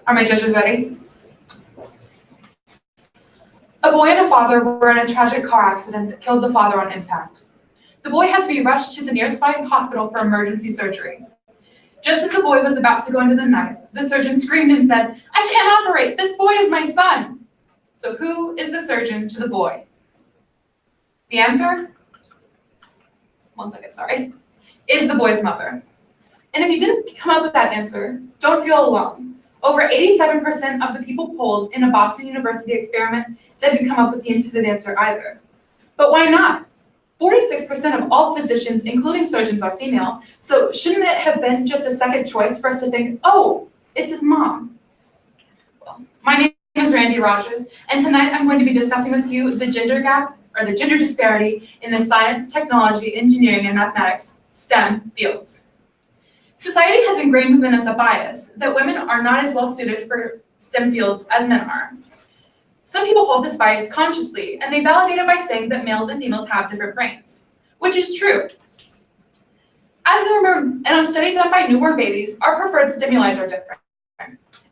Are my judges ready? A boy and a father were in a tragic car accident that killed the father on impact. The boy had to be rushed to the nearest hospital for emergency surgery. Just as the boy was about to go into the night, the surgeon screamed and said, "I can't operate, this boy is my son." So who is the surgeon to the boy? The answer, is the boy's mother. And if you didn't come up with that answer, don't feel alone. Over 87% of the people polled in a Boston University experiment didn't come up with the intended answer either. But why not? 46% of all physicians, including surgeons, are female, so shouldn't it have been just a second choice for us to think, oh, it's his mom? Well, my name is Randie Rogers, and tonight I'm going to be discussing with you the gender gap, or the gender disparity, in the science, technology, engineering, and mathematics, STEM fields. Society has ingrained within us a bias that women are not as well suited for STEM fields as men are. Some people hold this bias consciously, and they validate it by saying that males and females have different brains, which is true. In a study done by newborn babies, our preferred stimuli are different.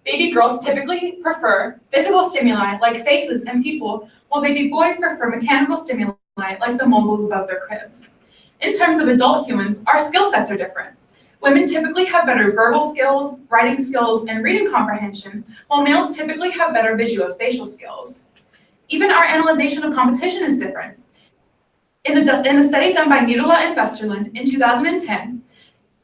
Baby girls typically prefer physical stimuli like faces and people, while baby boys prefer mechanical stimuli like the mobiles above their cribs. In terms of adult humans, our skill sets are different. Women typically have better verbal skills, writing skills, and reading comprehension, while males typically have better visuospatial skills. Even our analyzation of competition is different. In a study done by Niederla and Westerlund in 2010,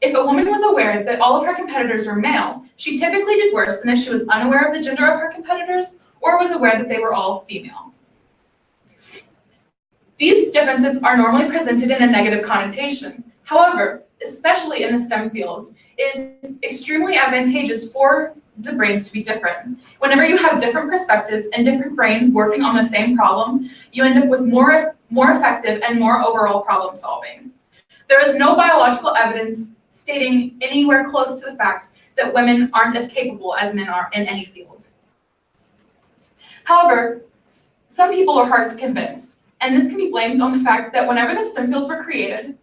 if a woman was aware that all of her competitors were male, she typically did worse than if she was unaware of the gender of her competitors or was aware that they were all female. These differences are normally presented in a negative connotation. However, especially in the STEM fields, it is extremely advantageous for the brains to be different. Whenever you have different perspectives and different brains working on the same problem, you end up with more effective and more overall problem solving. There is no biological evidence stating anywhere close to the fact that women aren't as capable as men are in any field. However, some people are hard to convince, and this can be blamed on the fact that whenever the STEM fields were created,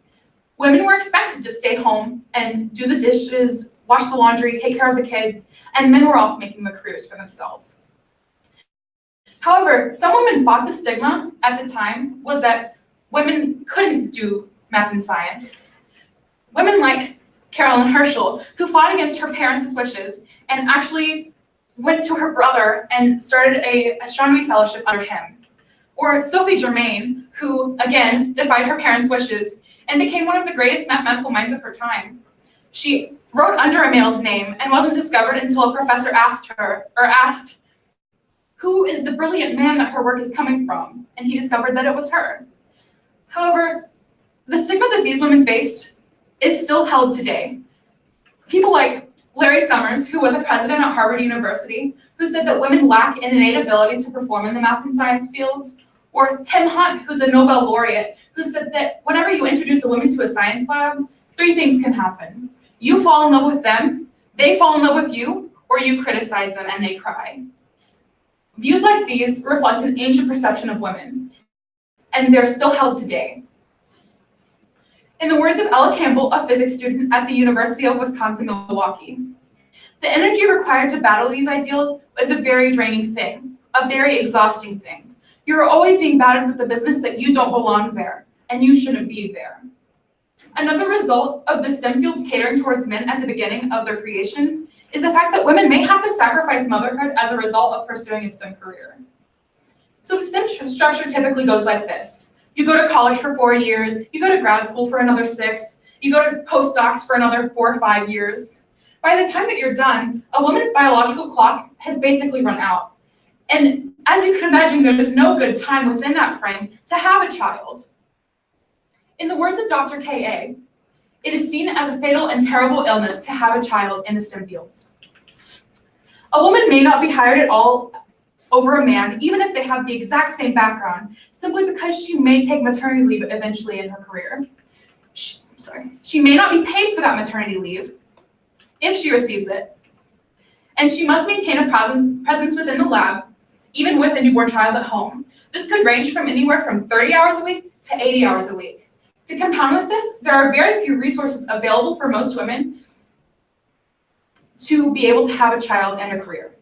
women were expected to stay home and do the dishes, wash the laundry, take care of the kids, and men were off making the careers for themselves. However, some women thought the stigma at the time was that women couldn't do math and science. Women like Carolyn Herschel, who fought against her parents' wishes and actually went to her brother and started an astronomy fellowship under him. Or Sophie Germain, who, again, defied her parents' wishes and became one of the greatest mathematical minds of her time. She wrote under a male's name and wasn't discovered until a professor asked who is the brilliant man that her work is coming from, and he discovered that it was her. However, the stigma that these women faced is still held today. People like Larry Summers, who was a president at Harvard University, who said that women lack an innate ability to perform in the math and science fields, or Tim Hunt, who's a Nobel laureate, who said that whenever you introduce a woman to a science lab, 3 things can happen. You fall in love with them, they fall in love with you, or you criticize them and they cry. Views like these reflect an ancient perception of women, and they're still held today. In the words of Ella Campbell, a physics student at the University of Wisconsin-Milwaukee, the energy required to battle these ideals is a very draining thing, a very exhausting thing. You're always being battered with the business that you don't belong there, and you shouldn't be there. Another result of the STEM fields catering towards men at the beginning of their creation is the fact that women may have to sacrifice motherhood as a result of pursuing a STEM career. So the STEM structure typically goes like this. You go to college for 4 years, you go to grad school for another 6, you go to postdocs for another 4 or 5 years. By the time that you're done, a woman's biological clock has basically run out. And as you can imagine, there's no good time within that frame to have a child. In the words of Dr. K.A., it is seen as a fatal and terrible illness to have a child in the STEM fields. A woman may not be hired at all over a man, even if they have the exact same background, simply because she may take maternity leave eventually in her career. She may not be paid for that maternity leave if she receives it. And she must maintain a presence within the lab, even with a newborn child at home. This could range from anywhere from 30 hours a week to 80 hours a week. To compound with this, there are very few resources available for most women to be able to have a child and a career.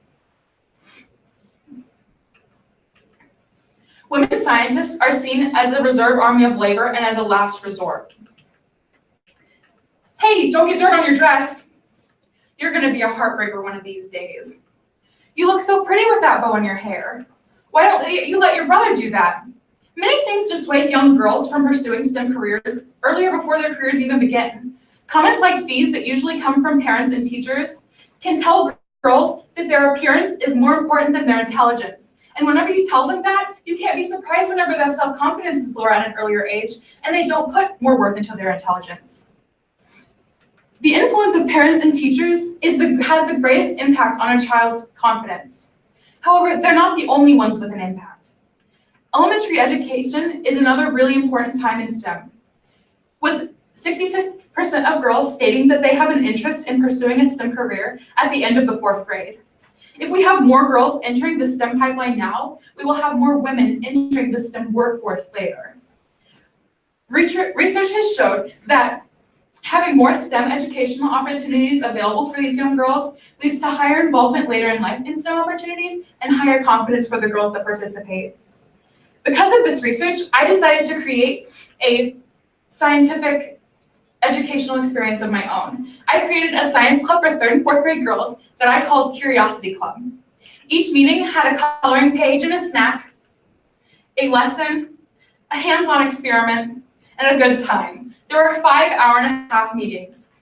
Women scientists are seen as a reserve army of labor and as a last resort. Hey, don't get dirt on your dress. You're gonna be a heartbreaker one of these days. You look so pretty with that bow in your hair. Why don't you let your brother do that? Many things dissuade young girls from pursuing STEM careers earlier before their careers even begin. Comments like these that usually come from parents and teachers can tell girls that their appearance is more important than their intelligence. And whenever you tell them that, you can't be surprised whenever their self-confidence is lower at an earlier age and they don't put more worth into their intelligence. The influence of parents and teachers has the greatest impact on a child's confidence. However, they're not the only ones with an impact. Elementary education is another really important time in STEM, with 66% of girls stating that they have an interest in pursuing a STEM career at the end of the 4th grade. If we have more girls entering the STEM pipeline now, we will have more women entering the STEM workforce later. Research has showed that having more STEM educational opportunities available for these young girls leads to higher involvement later in life in STEM opportunities and higher confidence for the girls that participate. Because of this research, I decided to create a scientific educational experience of my own. I created a science club for 3rd and 4th grade girls that I called Curiosity Club. Each meeting had a coloring page and a snack, a lesson, a hands-on experiment, and a good time. There were 5 hour-and-a-half meetings.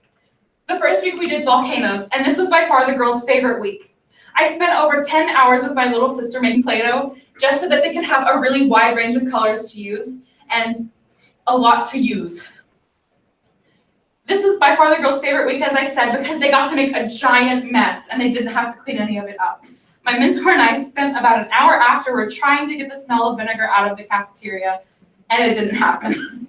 The first week we did volcanoes, and this was by far the girls' favorite week. I spent over 10 hours with my little sister making Play-Doh just so that they could have a really wide range of colors to use and a lot to use. This was by far the girls' favorite week, as I said, because they got to make a giant mess and they didn't have to clean any of it up. My mentor and I spent about an hour afterward trying to get the smell of vinegar out of the cafeteria, and it didn't happen.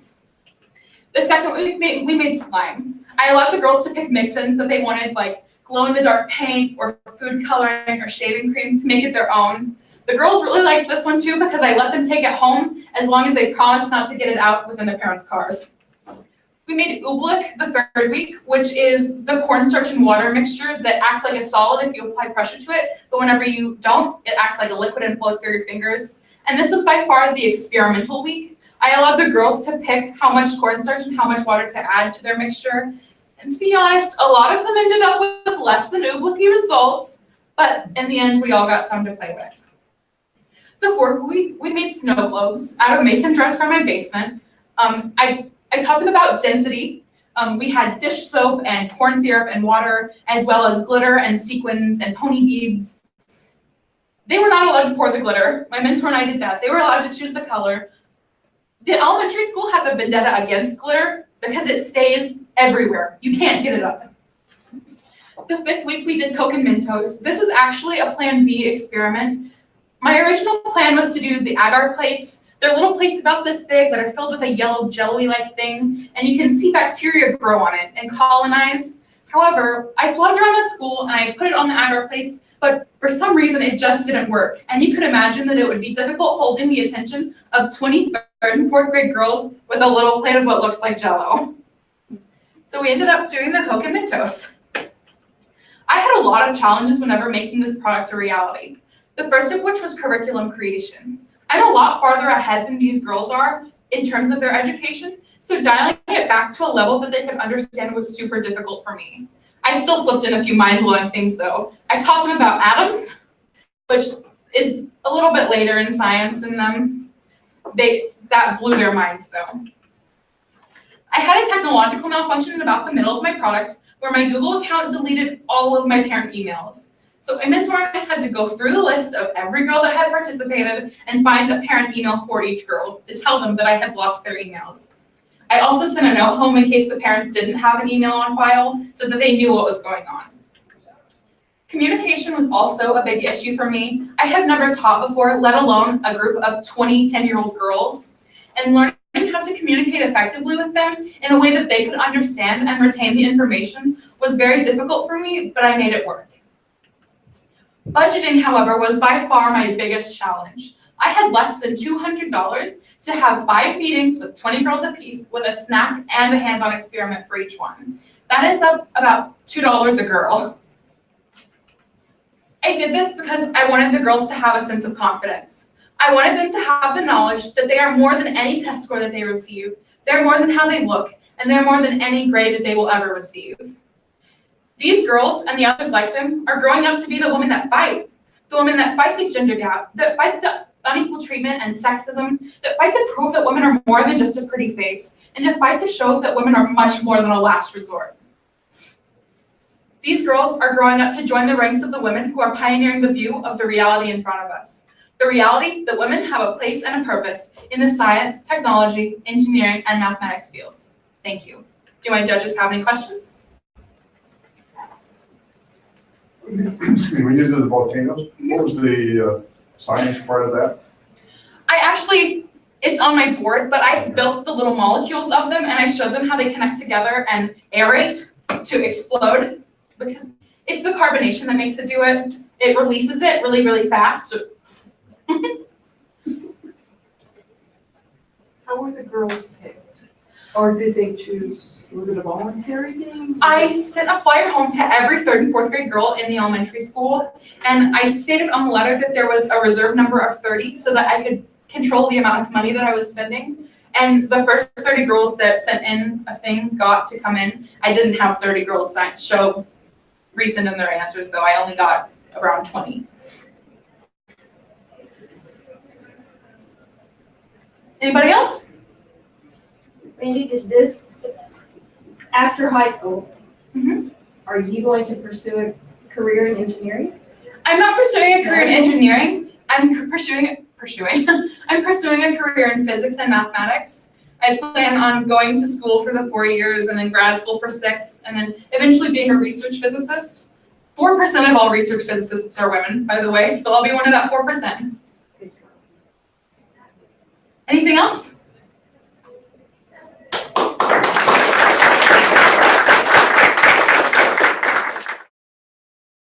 The second week, we made slime. I allowed the girls to pick mix-ins that they wanted, like glow-in-the-dark paint or food coloring or shaving cream, to make it their own. The girls really liked this one too because I let them take it home as long as they promised not to get it out within their parents' cars. We made oobleck the 3rd week, which is the cornstarch and water mixture that acts like a solid if you apply pressure to it, but whenever you don't, it acts like a liquid and flows through your fingers. And this was by far the experimental week. I allowed the girls to pick how much cornstarch and how much water to add to their mixture. And to be honest, a lot of them ended up with less than ooblecky results, but in the end, we all got some to play with. The 4th week, we made snow globes out of mason jars from my basement. I taught them about density. We had dish soap and corn syrup and water, as well as glitter and sequins and pony beads. They were not allowed to pour the glitter. My mentor and I did that. They were allowed to choose the color. The elementary school has a vendetta against glitter because it stays everywhere. You can't get it up. The 5th week, we did Coke and Mentos. This was actually a Plan B experiment. My original plan was to do the agar plates. They're little plates about this big that are filled with a yellow jelly-like thing, and you can see bacteria grow on it and colonize. However, I swabbed around the school and I put it on the agar plates, but for some reason it just didn't work. And you could imagine that it would be difficult holding the attention of 23rd and 4th grade girls with a little plate of what looks like Jell-O. So we ended up doing the Coke and Mentos. I had a lot of challenges whenever making this product a reality. The first of which was curriculum creation. I'm a lot farther ahead than these girls are in terms of their education, so dialing it back to a level that they could understand was super difficult for me. I still slipped in a few mind-blowing things though. I taught them about atoms, which is a little bit later in science than them. That blew their minds though. I had a technological malfunction in about the middle of my product where my Google account deleted all of my parent emails. So a mentor and I had to go through the list of every girl that had participated and find a parent email for each girl to tell them that I had lost their emails. I also sent a note home in case the parents didn't have an email on file so that they knew what was going on. Communication was also a big issue for me. I had never taught before, let alone a group of 20 10-year-old girls, and learning how to communicate effectively with them in a way that they could understand and retain the information was very difficult for me, but I made it work. Budgeting, however, was by far my biggest challenge. I had less than $200 to have 5 meetings with 20 girls apiece with a snack and a hands-on experiment for each one. That ends up about $2 a girl. I did this because I wanted the girls to have a sense of confidence. I wanted them to have the knowledge that they are more than any test score that they receive. They're more than how they look, and they're more than any grade that they will ever receive. These girls and the others like them are growing up to be the women that fight. The women that fight the gender gap, that fight the unequal treatment and sexism, that fight to prove that women are more than just a pretty face, and to fight to show that women are much more than a last resort. These girls are growing up to join the ranks of the women who are pioneering the view of the reality in front of us. The reality that women have a place and a purpose in the science, technology, engineering, and mathematics fields. Thank you. Do my judges have any questions? Excuse me, when you did the volcanoes, what was the science part of that? It's on my board, but I built the little molecules of them and I showed them how they connect together and aerate to explode, because it's the carbonation that makes it do it. It releases it really, really fast. So How were the girls picked? Or did they choose, was it a voluntary thing? I sent a flyer home to every 3rd and 4th grade girl in the elementary school, and I stated on the letter that there was a reserve number of 30 so that I could control the amount of money that I was spending. And the first 30 girls that sent in a thing got to come in. I didn't have 30 girls show resend in their answers though. I only got around 20. Anybody else? Randie, did this after high school? Mhm. Are you going to pursue a career in engineering? I'm not pursuing a career in engineering. I'm pursuing a career in physics and mathematics. I plan on going to school for the 4 years and then grad school for 6, and then eventually being a research physicist. 4% of all research physicists are women, by the way, so I'll be one of that 4%. Anything else?